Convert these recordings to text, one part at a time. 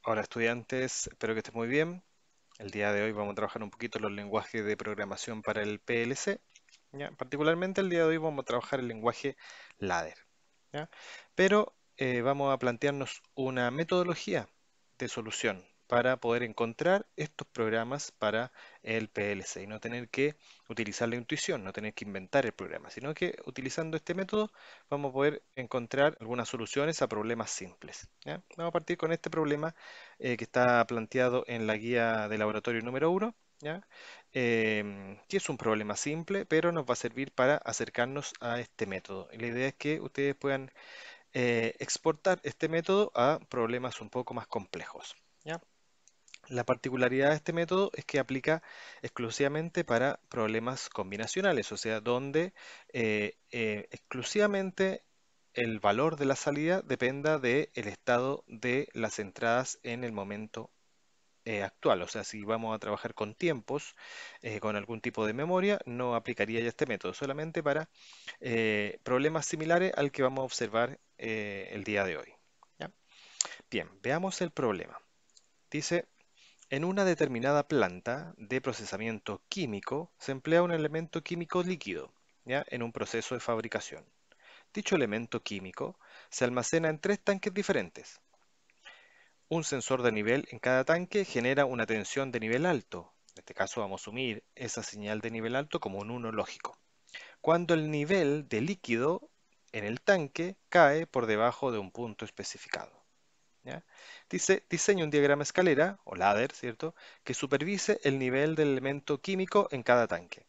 Hola estudiantes, espero que estén muy bien. El día de hoy vamos a trabajar un poquito los lenguajes de programación para el PLC. ¿Ya? Particularmente el día de hoy vamos a trabajar el lenguaje ladder. ¿Ya? Pero vamos a plantearnos una metodología de solución para poder encontrar estos programas para el PLC y no tener que utilizar la intuición, no tener que inventar el programa, sino que utilizando este método vamos a poder encontrar algunas soluciones a problemas simples. ¿Ya? Vamos a partir con este problema que está planteado en la guía de laboratorio número 1. ¿Ya? Que es un problema simple, pero nos va a servir para acercarnos a este método. Y la idea es que ustedes puedan exportar este método a problemas un poco más complejos. ¿Ya? La particularidad de este método es que aplica exclusivamente para problemas combinacionales, o sea, donde exclusivamente el valor de la salida dependa del estado de las entradas en el momento actual. O sea, si vamos a trabajar con tiempos, con algún tipo de memoria, no aplicaría ya este método, solamente para problemas similares al que vamos a observar el día de hoy. ¿Ya? Bien, veamos el problema. Dice, en una determinada planta de procesamiento químico se emplea un elemento químico líquido, ¿ya? En un proceso de fabricación. Dicho elemento químico se almacena en tres tanques diferentes. Un sensor de nivel en cada tanque genera una tensión de nivel alto. En este caso vamos a asumir esa señal de nivel alto como un 1 lógico. Cuando el nivel de líquido en el tanque cae por debajo de un punto especificado. ¿Ya? Dice, diseña un diagrama escalera, o ladder, ¿cierto?, que supervise el nivel del elemento químico en cada tanque,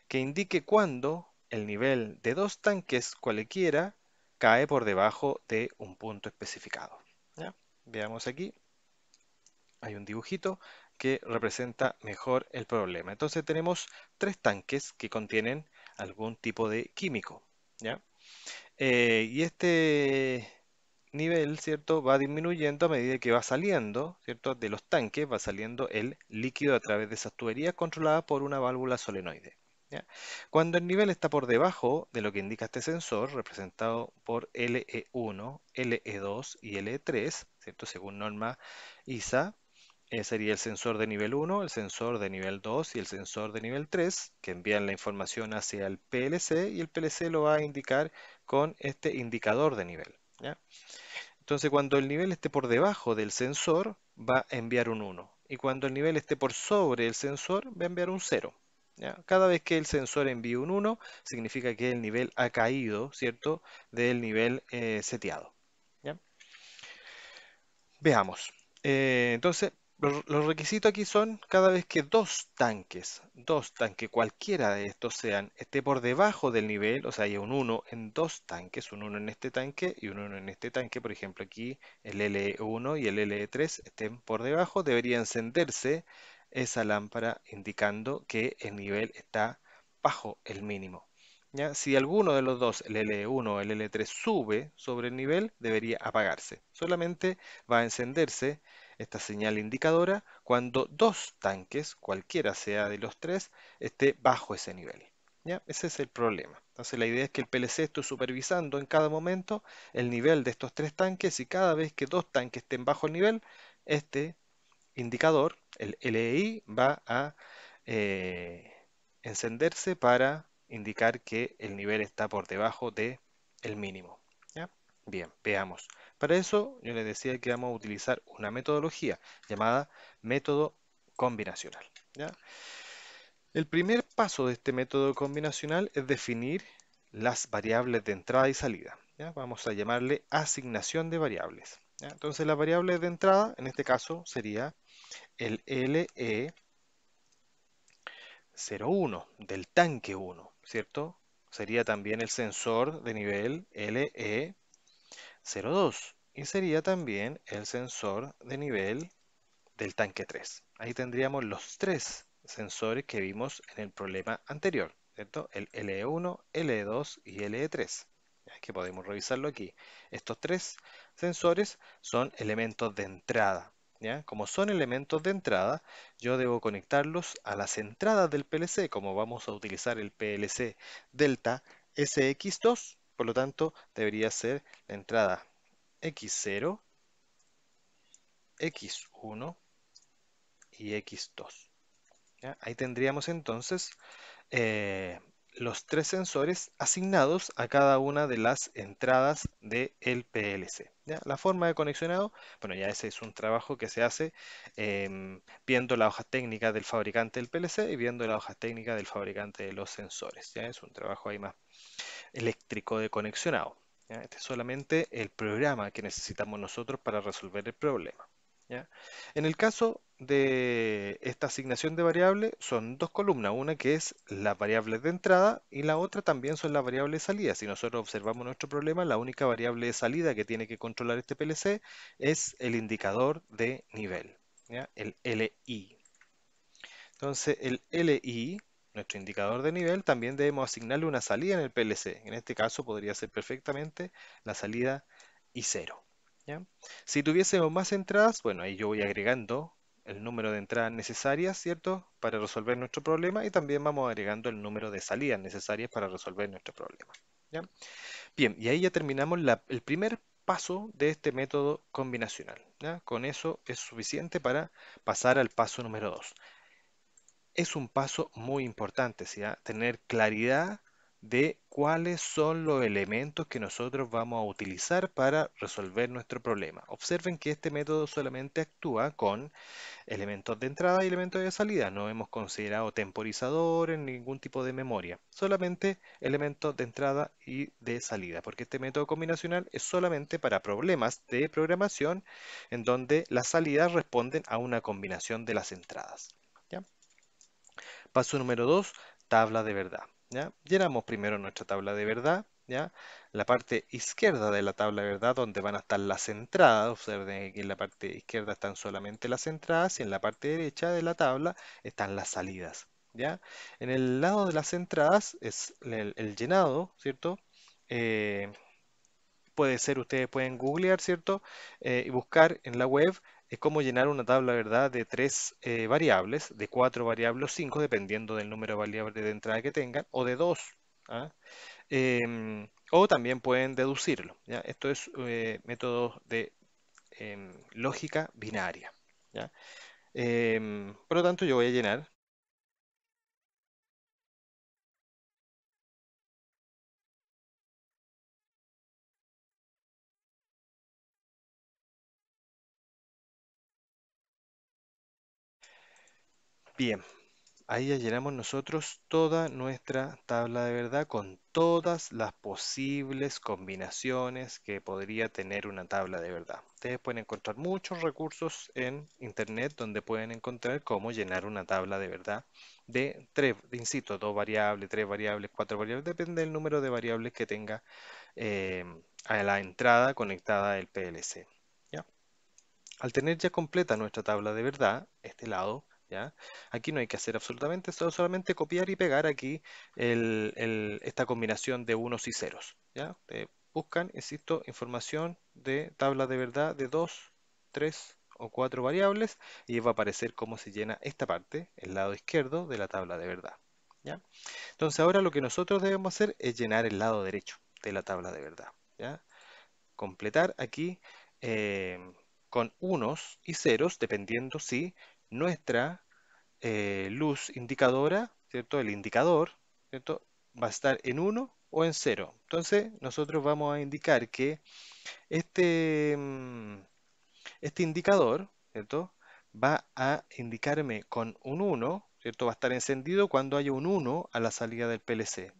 que indique cuándo el nivel de dos tanques cualquiera cae por debajo de un punto especificado. ¿Ya? Veamos aquí, hay un dibujito que representa mejor el problema. Entonces tenemos tres tanques que contienen algún tipo de químico. ¿Ya? Y este nivel, ¿cierto?, va disminuyendo a medida que va saliendo, ¿cierto?, de los tanques, va saliendo el líquido a través de esas tuberías controladas por una válvula solenoide. ¿Ya? Cuando el nivel está por debajo de lo que indica este sensor, representado por LE1, LE2 y LE3, ¿cierto?, según norma ISA, sería el sensor de nivel 1, el sensor de nivel 2 y el sensor de nivel 3, que envían la información hacia el PLC y el PLC lo va a indicar con este indicador de nivel. ¿Ya? Entonces, cuando el nivel esté por debajo del sensor, va a enviar un 1. Y cuando el nivel esté por sobre el sensor, va a enviar un 0. ¿Ya? Cada vez que el sensor envíe un 1, significa que el nivel ha caído, ¿cierto?, del nivel seteado. ¿Ya? Veamos. Entonces, los requisitos aquí son cada vez que dos tanques, cualquiera de estos sean, esté por debajo del nivel, o sea, hay un 1 en dos tanques, un 1 en este tanque y un 1 en este tanque, por ejemplo, aquí el LE1 y el LE3 estén por debajo, debería encenderse esa lámpara indicando que el nivel está bajo el mínimo. ¿Ya? Si alguno de los dos, el L1 o el L3, sube sobre el nivel, debería apagarse. Solamente va a encenderse esta señal indicadora cuando dos tanques, cualquiera sea de los tres, esté bajo ese nivel. ¿Ya? Ese es el problema. Entonces la idea es que el PLC esté supervisando en cada momento el nivel de estos tres tanques y cada vez que dos tanques estén bajo el nivel, este indicador, el LEI, va a eh, encenderse para indicar que el nivel está por debajo de el mínimo. ¿Ya? Bien, veamos. Para eso yo les decía que vamos a utilizar una metodología llamada método combinacional. ¿Ya? El primer paso de este método combinacional es definir las variables de entrada y salida. ¿Ya? Vamos a llamarle asignación de variables. ¿Ya? Entonces las variables de entrada, en este caso, sería el LE01 del tanque 1, ¿cierto? Sería también el sensor de nivel LE02 y sería también el sensor de nivel del tanque 3. Ahí tendríamos los tres sensores que vimos en el problema anterior, ¿cierto? El LE1, LE2 y LE3. Que podemos revisarlo aquí. Estos tres sensores son elementos de entrada. ¿Ya? Como son elementos de entrada, yo debo conectarlos a las entradas del PLC, como vamos a utilizar el PLC Delta SX2, por lo tanto debería ser la entrada X0, X1 y X2. ¿Ya? Ahí tendríamos entonces eh, los tres sensores asignados a cada una de las entradas del PLC. ¿Ya? La forma de conexionado, bueno, ya ese es un trabajo que se hace viendo la hoja técnica del fabricante del PLC y viendo la hoja técnica del fabricante de los sensores. ¿Ya? Es un trabajo ahí más eléctrico de conexionado. ¿Ya? Este es solamente el programa que necesitamos nosotros para resolver el problema. ¿Ya? En el caso de esta asignación de variables, son dos columnas, una que es las variables de entrada y la otra también son las variables de salida. Si nosotros observamos nuestro problema, la única variable de salida que tiene que controlar este PLC es el indicador de nivel, ¿ya? El LI. Entonces, el LI, nuestro indicador de nivel, también debemos asignarle una salida en el PLC. En este caso podría ser perfectamente la salida I0. ¿Ya? Si tuviésemos más entradas, bueno, ahí yo voy agregando el número de entradas necesarias, ¿cierto? Para resolver nuestro problema y también vamos agregando el número de salidas necesarias para resolver nuestro problema. ¿Ya? Bien, y ahí ya terminamos el primer paso de este método combinacional. ¿Ya? Con eso es suficiente para pasar al paso número 2. Es un paso muy importante, ¿sí? Tener claridad de cuáles son los elementos que nosotros vamos a utilizar para resolver nuestro problema. Observen que este método solamente actúa con elementos de entrada y elementos de salida. No hemos considerado temporizadores, ningún tipo de memoria. Solamente elementos de entrada y de salida, porque este método combinacional es solamente para problemas de programación en donde las salidas responden a una combinación de las entradas. ¿Ya? Paso número 2, tabla de verdad. ¿Ya? Llenamos primero nuestra tabla de verdad. ¿Ya? La parte izquierda de la tabla de verdad, donde van a estar las entradas. Observen que en la parte izquierda están solamente las entradas y en la parte derecha de la tabla están las salidas. ¿Ya? En el lado de las entradas es el llenado, ¿cierto? Eh, Puede ser, ustedes pueden googlear, ¿cierto? Y buscar en la web cómo llenar una tabla, ¿verdad? De tres variables, de cuatro variables o cinco, dependiendo del número de variables de entrada que tengan, o de dos. ¿Ah? O también pueden deducirlo, ¿ya? Esto es método de lógica binaria, ¿ya? Por lo tanto, yo voy a llenar. Bien, ahí ya llenamos nosotros toda nuestra tabla de verdad con todas las posibles combinaciones que podría tener una tabla de verdad. Ustedes pueden encontrar muchos recursos en internet donde pueden encontrar cómo llenar una tabla de verdad de tres, insisto, dos variables, tres variables, cuatro variables, depende del número de variables que tenga eh, a la entrada conectada el PLC. ¿Ya? Al tener ya completa nuestra tabla de verdad, este lado, ¿ya? Aquí no hay que hacer absolutamente, solamente copiar y pegar aquí esta combinación de unos y ceros, ¿ya? Buscan, insisto, información de tabla de verdad de dos, tres o cuatro variables y va a aparecer cómo se llena esta parte, el lado izquierdo de la tabla de verdad, ¿ya? Entonces ahora lo que nosotros debemos hacer es llenar el lado derecho de la tabla de verdad, ¿ya? Completar aquí eh, con unos y ceros, dependiendo si nuestra luz indicadora, ¿cierto? El indicador, ¿cierto? Va a estar en uno o en cero. Entonces, nosotros vamos a indicar que este, este indicador, ¿cierto? Va a indicarme con un uno, ¿cierto? Va a estar encendido cuando haya un uno a la salida del PLC,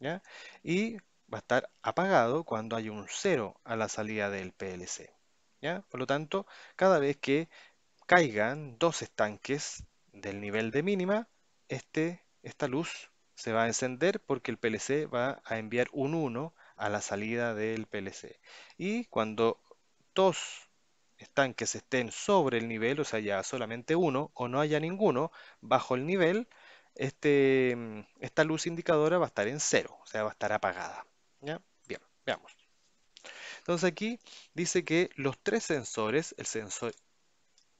¿ya? Y va a estar apagado cuando haya un cero a la salida del PLC, ¿ya? Por lo tanto, cada vez que caigan dos estanques del nivel de mínima, esta luz se va a encender porque el PLC va a enviar un uno a la salida del PLC. Y cuando dos estanques estén sobre el nivel, o sea, ya solamente uno o no haya ninguno bajo el nivel, esta luz indicadora va a estar en cero, o sea, va a estar apagada. ¿Ya? Bien, veamos. Entonces aquí dice que los tres sensores, el sensor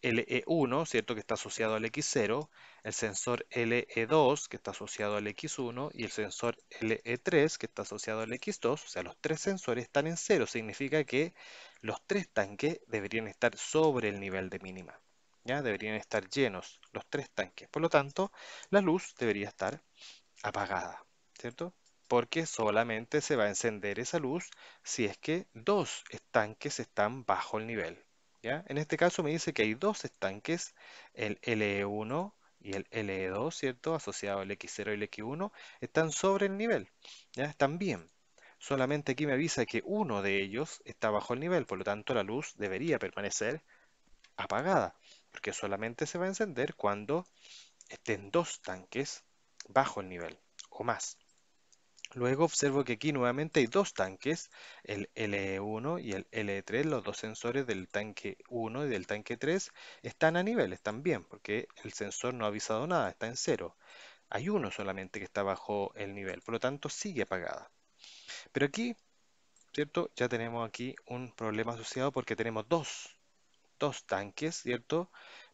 LE1, ¿cierto? Que está asociado al X0, el sensor LE2, que está asociado al X1, y el sensor LE3, que está asociado al X2. O sea, los tres sensores están en cero. Significa que los tres tanques deberían estar sobre el nivel de mínima. ¿Ya? Deberían estar llenos los tres tanques. Por lo tanto, la luz debería estar apagada, ¿cierto? Porque solamente se va a encender esa luz si es que dos estanques están bajo el nivel, ¿ya? En este caso me dice que hay dos estanques, el LE1 y el LE2, ¿cierto? Asociado al X0 y el X1, están sobre el nivel, ¿ya? Están bien. Solamente aquí me avisa que uno de ellos está bajo el nivel, por lo tanto la luz debería permanecer apagada, porque solamente se va a encender cuando estén dos tanques bajo el nivel o más. Luego observo que aquí nuevamente hay dos tanques, el LE1 y el LE3, los dos sensores del tanque 1 y del tanque 3 están a nivel, están bien, porque el sensor no ha avisado nada, está en cero. Hay uno solamente que está bajo el nivel, por lo tanto sigue apagada. Pero aquí, ¿cierto? Ya tenemos aquí un problema asociado porque tenemos dos tanques, ¿cierto?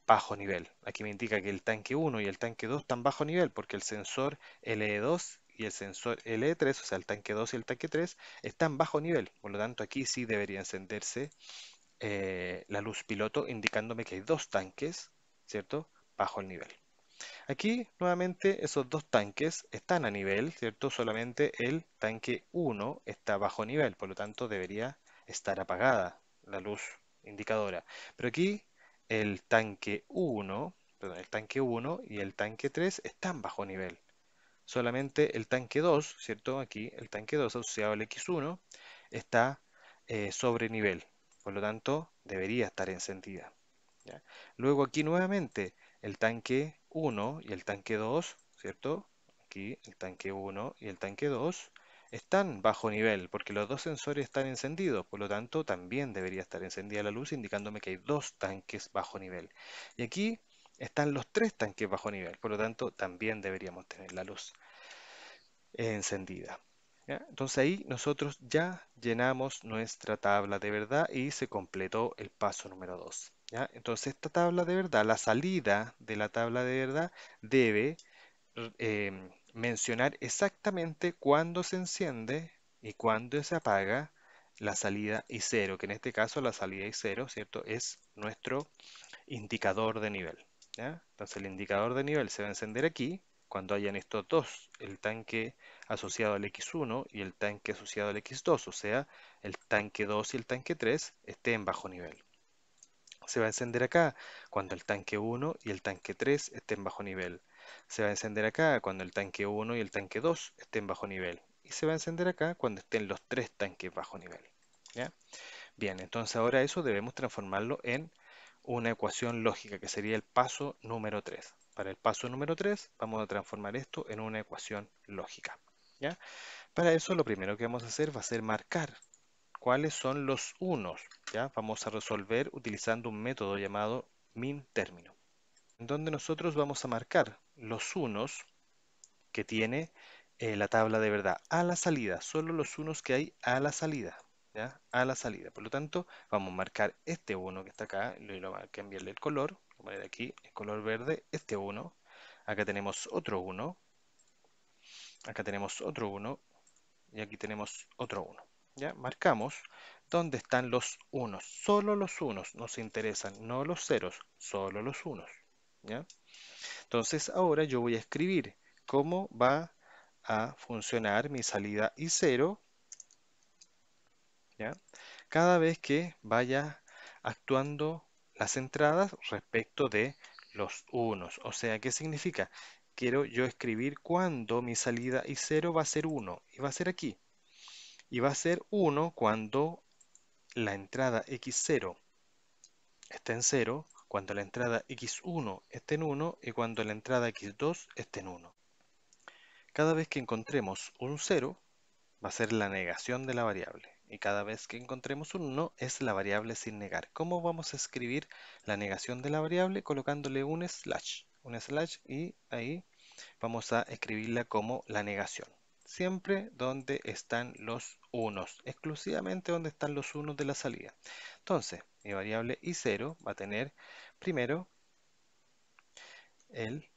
Bajo nivel. Aquí me indica que el tanque 1 y el tanque 2 están bajo nivel porque el sensor LE2 y el sensor LE3, o sea, el tanque 2 y el tanque 3, están bajo nivel. Por lo tanto, aquí sí debería encenderse la luz piloto indicándome que hay dos tanques, ¿cierto? Bajo el nivel. Aquí nuevamente esos dos tanques están a nivel, ¿cierto? Solamente el tanque 1 está bajo nivel, por lo tanto debería estar apagada la luz indicadora. Pero aquí el tanque 1, perdón, el tanque 1 y el tanque 3 están bajo nivel. Solamente el tanque 2, ¿cierto? Aquí el tanque 2 asociado al X1 está sobre nivel, por lo tanto debería estar encendida. ¿Ya? Luego aquí nuevamente el tanque 1 y el tanque 2, ¿cierto? Aquí el tanque 1 y el tanque 2 están bajo nivel porque los dos sensores están encendidos, por lo tanto también debería estar encendida la luz indicándome que hay dos tanques bajo nivel. Y aquí están los tres tanques bajo nivel, por lo tanto también deberíamos tener la luz encendida. ¿Ya? Entonces ahí nosotros ya llenamos nuestra tabla de verdad y se completó el paso número 2. ¿Ya? Entonces esta tabla de verdad, la salida de la tabla de verdad debe mencionar exactamente cuándo se enciende y cuándo se apaga la salida y cero, que en este caso la salida y cero, ¿cierto? Es nuestro indicador de nivel. ¿Ya? Entonces el indicador de nivel se va a encender aquí cuando hayan estos dos, el tanque asociado al X1 y el tanque asociado al X2, o sea, el tanque 2 y el tanque 3 estén bajo nivel. Se va a encender acá cuando el tanque 1 y el tanque 3 estén bajo nivel. Se va a encender acá cuando el tanque 1 y el tanque 2 estén bajo nivel. Y se va a encender acá cuando estén los tres tanques bajo nivel. ¿Ya? Bien, entonces ahora eso debemos transformarlo en una ecuación lógica, que sería el paso número 3. Para el paso número 3 vamos a transformar esto en una ecuación lógica. ¿Ya? Para eso lo primero que vamos a hacer va a ser marcar cuáles son los unos. ¿Ya? Vamos a resolver utilizando un método llamado min término, en donde nosotros vamos a marcar los unos que tiene la tabla de verdad a la salida, solo los unos que hay a la salida, ¿ya? A la salida. Por lo tanto, vamos a marcar este uno que está acá, y lo va a cambiarle el color, voy a poner aquí el color verde, este uno, acá tenemos otro uno, acá tenemos otro uno y aquí tenemos otro uno. ¿Ya? Marcamos dónde están los unos, solo los unos nos interesan, no los ceros, solo los unos. ¿Ya? Entonces ahora yo voy a escribir cómo va a funcionar mi salida y cero, ¿ya? Cada vez que vaya actuando las entradas respecto de los unos. O sea, ¿qué significa? Quiero yo escribir cuándo mi salida y cero va a ser 1 y va a ser aquí. Y va a ser 1 cuando la entrada x0 está en cero, cuando la entrada x1 esté en 1 y cuando la entrada x2 esté en 1. Cada vez que encontremos un cero, va a ser la negación de la variable. Y cada vez que encontremos un 1 es la variable sin negar. ¿Cómo vamos a escribir la negación de la variable? Colocándole un slash. Un slash y ahí vamos a escribirla como la negación. Siempre donde están los unos. Exclusivamente donde están los unos de la salida. Entonces, mi variable i0 va a tener primero el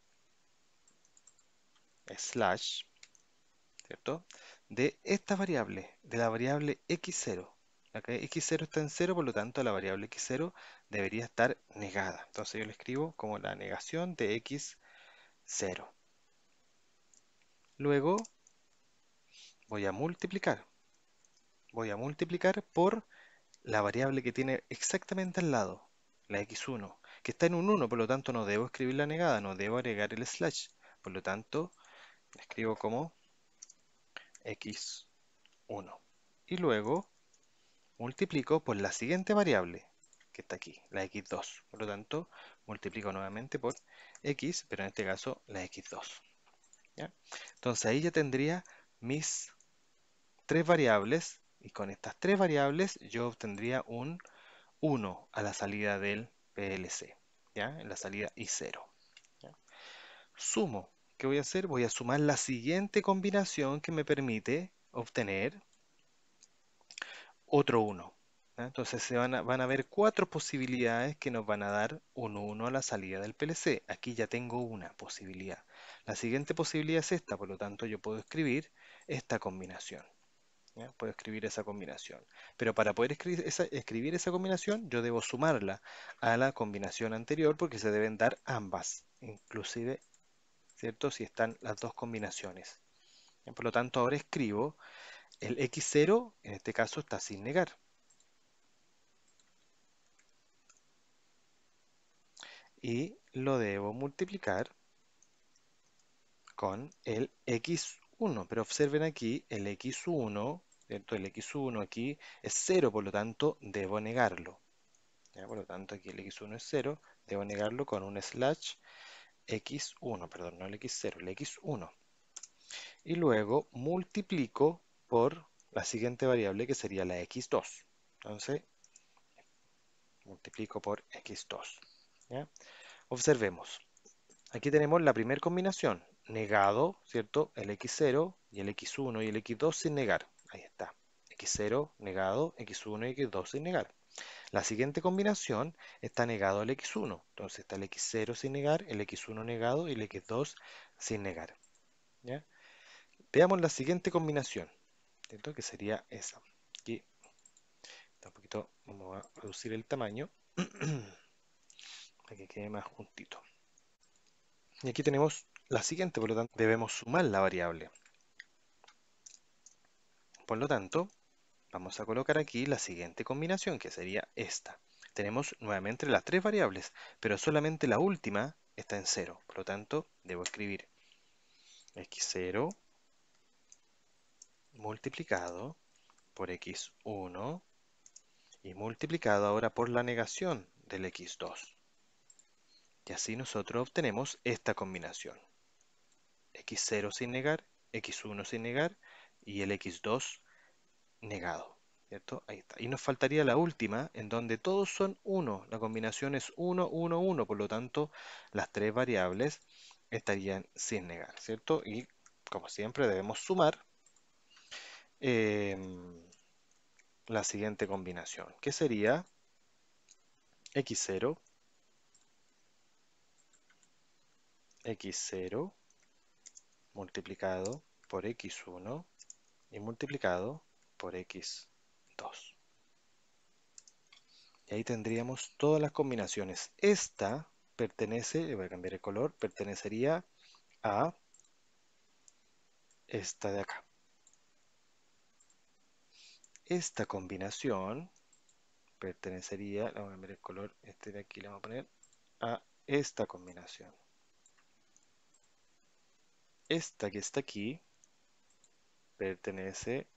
slash, ¿cierto? De esta variable, de la variable x0. Acá x0 está en 0, por lo tanto la variable x0 debería estar negada. Entonces yo le escribo como la negación de x0. Luego voy a multiplicar. Voy a multiplicar por la variable que tiene exactamente al lado, la x1, que está en un 1, por lo tanto no debo escribir la negada, no debo agregar el slash. Por lo tanto, la escribo como x1. Y luego multiplico por la siguiente variable que está aquí, la x2. Por lo tanto, multiplico nuevamente por x, pero en este caso la x2. ¿Ya? Entonces ahí ya tendría mis tres variables y con estas tres variables yo obtendría un 1 a la salida del PLC, ¿ya? En la salida I0. ¿Ya? Sumo. ¿Qué voy a hacer? Voy a sumar la siguiente combinación que me permite obtener otro 1. ¿Ya? Entonces van a haber cuatro posibilidades que nos van a dar un 1 a la salida del PLC. Aquí ya tengo una posibilidad. La siguiente posibilidad es esta, por lo tanto yo puedo escribir esta combinación. ¿Ya? Puedo escribir esa combinación. Pero para poder escribir esa combinación, yo debo sumarla a la combinación anterior porque se deben dar ambas, inclusive, ¿cierto? Si están las dos combinaciones. ¿Ya? Por lo tanto, ahora escribo el x0, en este caso está sin negar. Y lo debo multiplicar con el x1. Pero observen aquí el x1, ¿cierto? El x1 aquí es 0, por lo tanto, debo negarlo. ¿Ya? Por lo tanto, aquí el x1 es 0, debo negarlo con un slash x1, perdón, no el x0, el x1. Y luego multiplico por la siguiente variable que sería la x2. Entonces, multiplico por x2. ¿Ya? Observemos. Aquí tenemos la primera combinación, negado, ¿cierto? El x0 y el x1 y el x2 sin negar. Ahí está. x0 negado, x1 y x2 sin negar. La siguiente combinación está negado el x1. Entonces está el x0 sin negar, el x1 negado y el x2 sin negar. ¿Ya? Veamos la siguiente combinación, ¿cierto? Que sería esa. Aquí está un poquito, vamos a reducir el tamaño para que quede más juntito. Y aquí tenemos la siguiente, por lo tanto debemos sumar la variable. Por lo tanto, vamos a colocar aquí la siguiente combinación, que sería esta. Tenemos nuevamente las tres variables, pero solamente la última está en 0. Por lo tanto, debo escribir x0 multiplicado por x1 y multiplicado ahora por la negación del x2. Y así nosotros obtenemos esta combinación. x0 sin negar, x1 sin negar y el x2 negado. ¿Cierto? Ahí está. Y nos faltaría la última, en donde todos son 1. La combinación es 1, 1, 1. Por lo tanto, las tres variables estarían sin negar. ¿Cierto? Y como siempre debemos sumar em, la siguiente combinación, que sería x0, x0 multiplicado por x1 y multiplicado por x2. Y ahí tendríamos todas las combinaciones. Esta pertenece, le voy a cambiar el color, pertenecería a esta de acá. Esta combinación pertenecería, le voy a cambiar el color, este de aquí le vamos a poner a esta combinación. Esta que está aquí pertenece,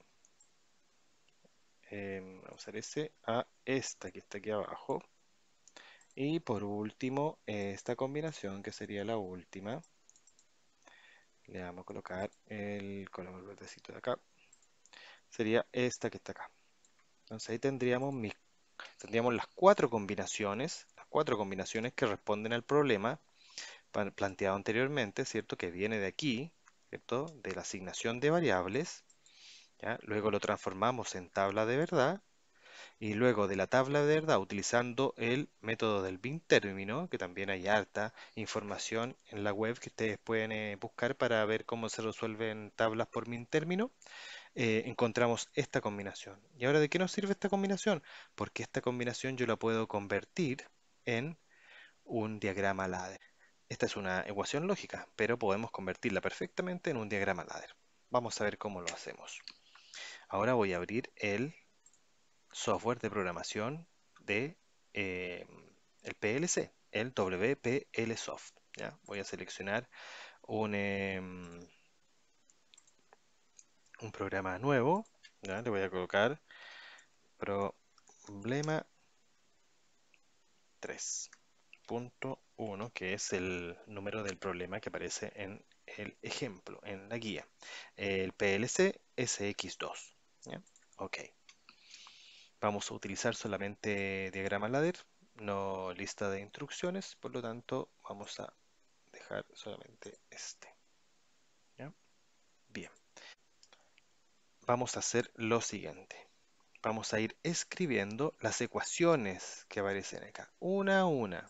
vamos a usar ese, a esta que está aquí abajo. Y por último, esta combinación que sería la última, le vamos a colocar el color verdecito de acá, sería esta que está acá. Entonces ahí tendríamos las cuatro combinaciones que responden al problema planteado anteriormente, ¿cierto? Que viene de aquí, ¿cierto? De la asignación de variables, ¿ya? Luego lo transformamos en tabla de verdad Y luego de la tabla de verdad, utilizando el método del bin término, que también hay harta información en la web que ustedes pueden buscar para ver cómo se resuelven tablas por min término, encontramos esta combinación. ¿Y ahora de qué nos sirve esta combinación? Porque esta combinación yo la puedo convertir en un diagrama ladder. Esta es una ecuación lógica, pero podemos convertirla perfectamente en un diagrama ladder. Vamos a ver cómo lo hacemos. Ahora voy a abrir el software de programación de eh, el PLC, el WPLSoft. ¿Ya? Voy a seleccionar un, un programa nuevo. ¿Ya? Le voy a colocar problema 3.1, que es el número del problema que aparece en el ejemplo, en la guía. El PLC SX2. ¿Ya? Ok. Vamos a utilizar solamente diagrama ladder, no lista de instrucciones, por lo tanto vamos a dejar solamente este. ¿Ya? Bien, vamos a hacer lo siguiente. Vamos a ir escribiendo las ecuaciones que aparecen acá, una a una.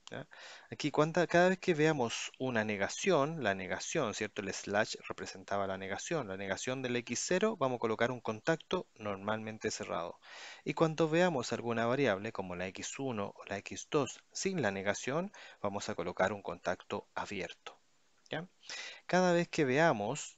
¿Ya? Aquí cada vez que veamos una negación, la negación, ¿cierto? El slash representaba la negación del x0, vamos a colocar un contacto normalmente cerrado. Y cuando veamos alguna variable como la x1 o la x2 sin la negación, vamos a colocar un contacto abierto. ¿Ya? Cada vez que veamos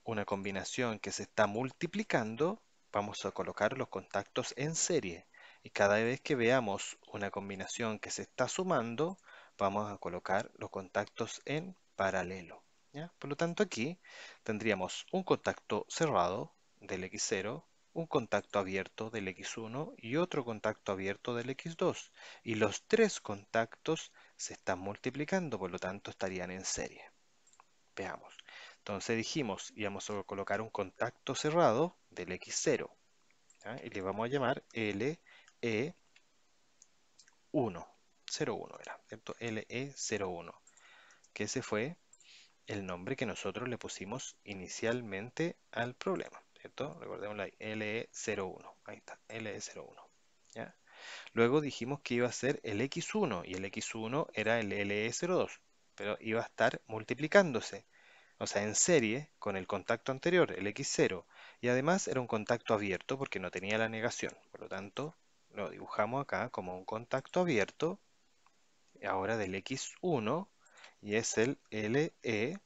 una combinación que se está multiplicando, vamos a colocar los contactos en serie. Y cada vez que veamos una combinación que se está sumando, vamos a colocar los contactos en paralelo. ¿Ya? Por lo tanto, aquí tendríamos un contacto cerrado del X0, un contacto abierto del X1 y otro contacto abierto del X2. Y los tres contactos se están multiplicando, por lo tanto estarían en serie. Veamos. Entonces dijimos, íbamos a colocar un contacto cerrado del X0, ¿ya? Y le vamos a llamar LE1, 01 era, ¿cierto? LE01, que ese fue el nombre que nosotros le pusimos inicialmente al problema, ¿cierto? Recordemos la LE01, ahí está, LE01, ¿ya? Luego dijimos que iba a ser el X1 y el X1 era el LE02, pero iba a estar multiplicándose, o sea, en serie con el contacto anterior, el X0, y además era un contacto abierto porque no tenía la negación. Por lo tanto, lo dibujamos acá como un contacto abierto, ahora del X1, y es el LE02.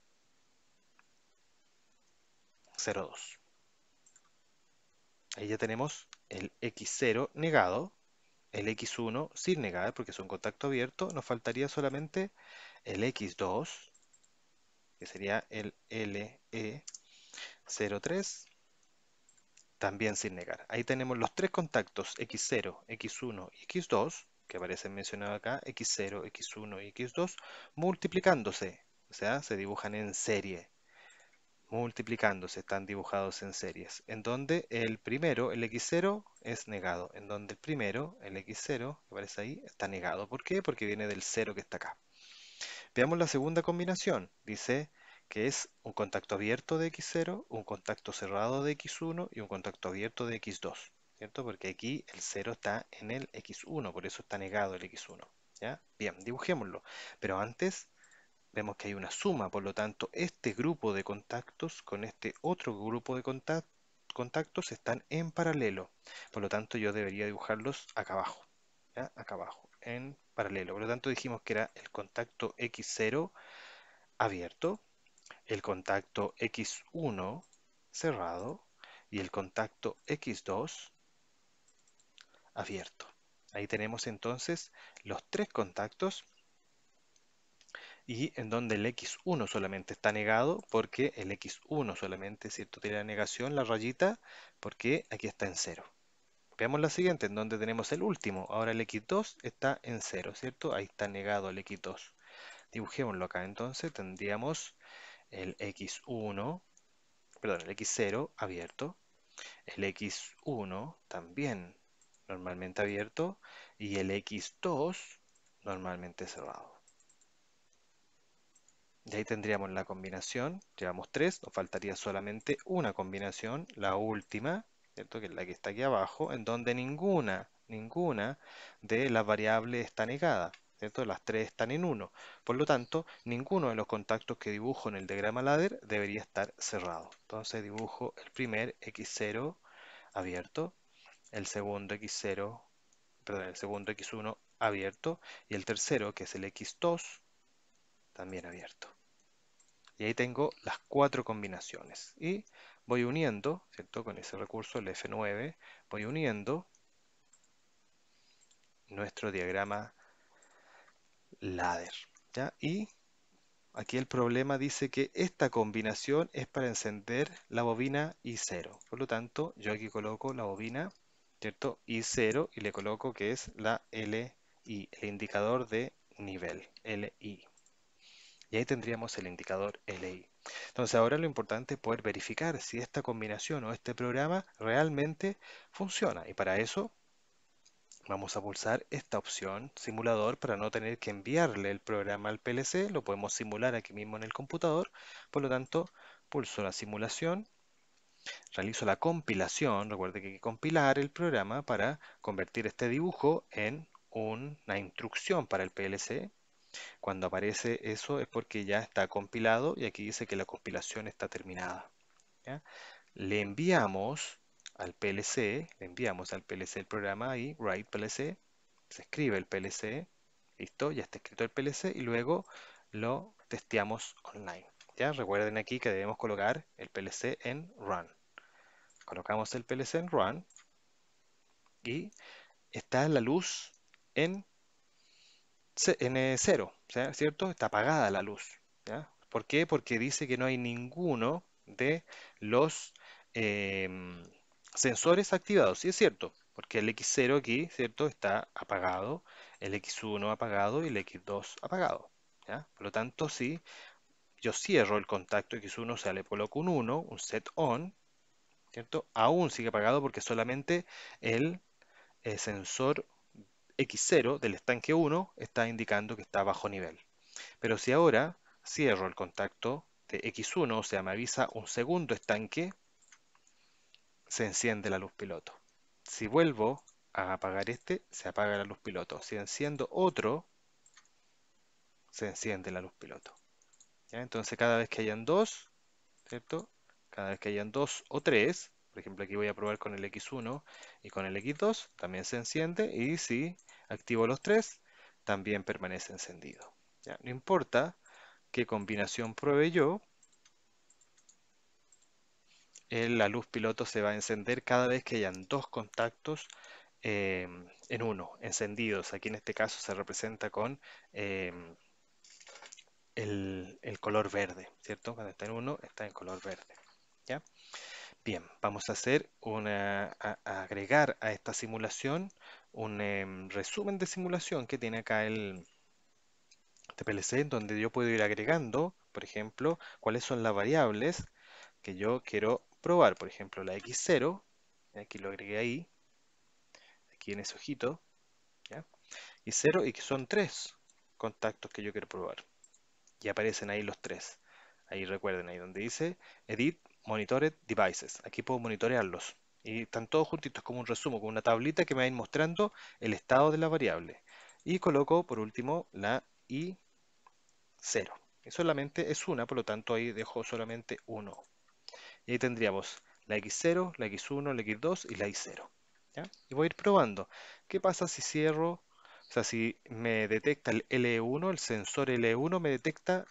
Ahí ya tenemos el X0 negado, el X1 sin negar porque es un contacto abierto. Nos faltaría solamente el X2, que sería el LE03, también sin negar. Ahí tenemos los tres contactos X0, X1 y X2, que aparecen mencionados acá, X0, X1 y X2, multiplicándose. O sea, se dibujan en serie. Multiplicándose, están dibujados en series. En donde el primero, el X0, es negado. En donde el primero, el X0, que aparece ahí, está negado. ¿Por qué? Porque viene del cero que está acá. Veamos la segunda combinación. Dice que es un contacto abierto de X0, un contacto cerrado de X1 y un contacto abierto de X2, ¿cierto? Porque aquí el 0 está en el X1, por eso está negado el X1, ¿ya? Bien, dibujémoslo. Pero antes vemos que hay una suma, por lo tanto, este grupo de contactos con este otro grupo de contactos están en paralelo. Por lo tanto, yo debería dibujarlos acá abajo, ¿ya? Acá abajo, en paralelo. Por lo tanto, dijimos que era el contacto X0 abierto, el contacto X1 cerrado y el contacto X2 abierto. Ahí tenemos entonces los tres contactos y en donde el X1 solamente está negado porque el X1 solamente, ¿cierto? Tiene la negación, la rayita, porque aquí está en cero. Veamos la siguiente, en donde tenemos el último. Ahora el X2 está en cero, ¿cierto? Ahí está negado el X2. Dibujémoslo acá entonces, tendríamos el X1, perdón, el X0 abierto, el X1 también normalmente abierto y el X2 normalmente cerrado. Y ahí tendríamos la combinación, llevamos tres, nos faltaría solamente una combinación, la última, ¿cierto? Que es la que está aquí abajo, en donde ninguna de las variables está negada, ¿cierto? Las tres están en uno. Por lo tanto, ninguno de los contactos que dibujo en el diagrama ladder debería estar cerrado. Entonces dibujo el primer x0 abierto, el segundo x0, perdón, el segundo x1 abierto y el tercero, que es el x2, también abierto. Y ahí tengo las cuatro combinaciones. Y voy uniendo, ¿cierto? Con ese recurso, el F9, voy uniendo nuestro diagrama ladder, ¿ya? Y aquí el problema dice que esta combinación es para encender la bobina I0. Por lo tanto, yo aquí coloco la bobina, ¿cierto? I0 y le coloco que es la LI, el indicador de nivel, LI. Y ahí tendríamos el indicador LI. Entonces ahora lo importante es poder verificar si esta combinación o este programa realmente funciona. Y para eso vamos a pulsar esta opción simulador para no tener que enviarle el programa al PLC. Lo podemos simular aquí mismo en el computador. Por lo tanto, pulso la simulación, realizo la compilación. Recuerde que hay que compilar el programa para convertir este dibujo en una instrucción para el PLC. Cuando aparece eso es porque ya está compilado y aquí dice que la compilación está terminada, ¿ya? Le enviamos le enviamos al PLC el programa ahí, write PLC, se escribe el PLC, listo, ya está escrito el PLC y luego lo testeamos online. ¿Ya? Recuerden aquí que debemos colocar el PLC en run. Colocamos el PLC en run y está la luz en cero, ¿cierto? Está apagada la luz, ¿ya? ¿Por qué? Porque dice que no hay ninguno de los em, sensores activados. Y es cierto, porque el X0 aquí, ¿cierto? Está apagado, el X1 apagado y el X2 apagado, ¿ya? Por lo tanto, si yo cierro el contacto X1, o sea, le coloco un 1, un set on, ¿cierto? Aún sigue apagado porque solamente el sensor X0 del estanque 1 está indicando que está a bajo nivel. Pero si ahora cierro el contacto de X1, o sea, me avisa un segundo estanque, se enciende la luz piloto. Si vuelvo a apagar este, se apaga la luz piloto. Si enciendo otro, se enciende la luz piloto. ¿Ya? Entonces cada vez que hayan dos, ¿cierto? Cada vez que hayan dos o tres, por ejemplo aquí voy a probar con el X1 y con el X2, también se enciende y si activo los tres, también permanece encendido. ¿Ya? No importa qué combinación pruebe yo, la luz piloto se va a encender cada vez que hayan dos contactos en uno, encendidos. Aquí en este caso se representa con el color verde, ¿cierto? Cuando está en uno, está en color verde. ¿Ya? Bien, vamos a hacer a agregar a esta simulación un resumen de simulación que tiene acá el TPLC, en donde yo puedo ir agregando, por ejemplo, cuáles son las variables que yo quiero probar. Por ejemplo, la X0, aquí lo agregué ahí, aquí en ese ojito, ¿ya? Y 0 y que son tres contactos que yo quiero probar. Y aparecen ahí los tres. Ahí recuerden, ahí donde dice Edit Monitored Devices. Aquí puedo monitorearlos. Y están todos juntitos como un resumen, como una tablita que me va a ir mostrando el estado de la variable. Y coloco por último la I0. Y solamente es una, por lo tanto ahí dejo solamente uno. Y ahí tendríamos la X0, la X1, la X2 y la Y0. ¿Ya? Y voy a ir probando. ¿Qué pasa si cierro? O sea, si me detecta el LE1, el sensor LE1 me detecta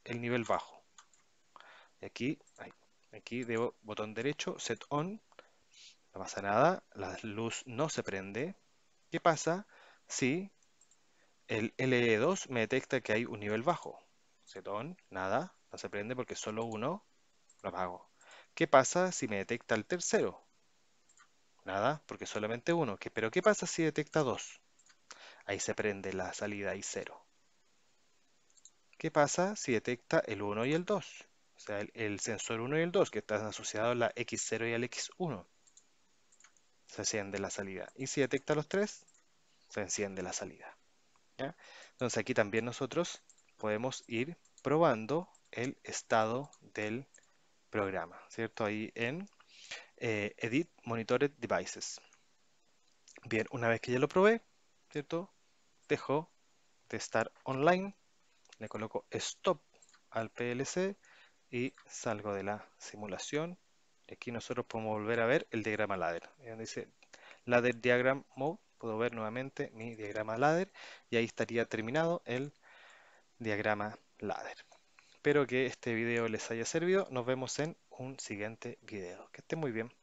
el nivel bajo. Y aquí debo botón derecho, set on, no pasa nada, la luz no se prende. ¿Qué pasa si el LE2 me detecta que hay un nivel bajo? Set on, nada, no se prende porque solo uno, lo apago. ¿Qué pasa si me detecta el tercero? Nada, porque solamente uno. Pero ¿qué pasa si detecta dos? Ahí se prende la salida I0. ¿Qué pasa si detecta el 1 y el 2? O sea, el sensor 1 y el 2 que están asociados a la X0 y al X1. Se enciende la salida. Y si detecta los tres, se enciende la salida. ¿Ya? Entonces aquí también nosotros podemos ir probando el estado del programa, ¿cierto? Ahí en Edit Monitored Devices. Bien, una vez que ya lo probé, ¿cierto? Dejo de estar online, le coloco Stop al PLC y salgo de la simulación. Y aquí nosotros podemos volver a ver el diagrama ladder. Y donde dice Ladder Diagram Mode, puedo ver nuevamente mi diagrama ladder y ahí estaría terminado el diagrama ladder. Espero que este video les haya servido. Nos vemos en un siguiente video. Que estén muy bien.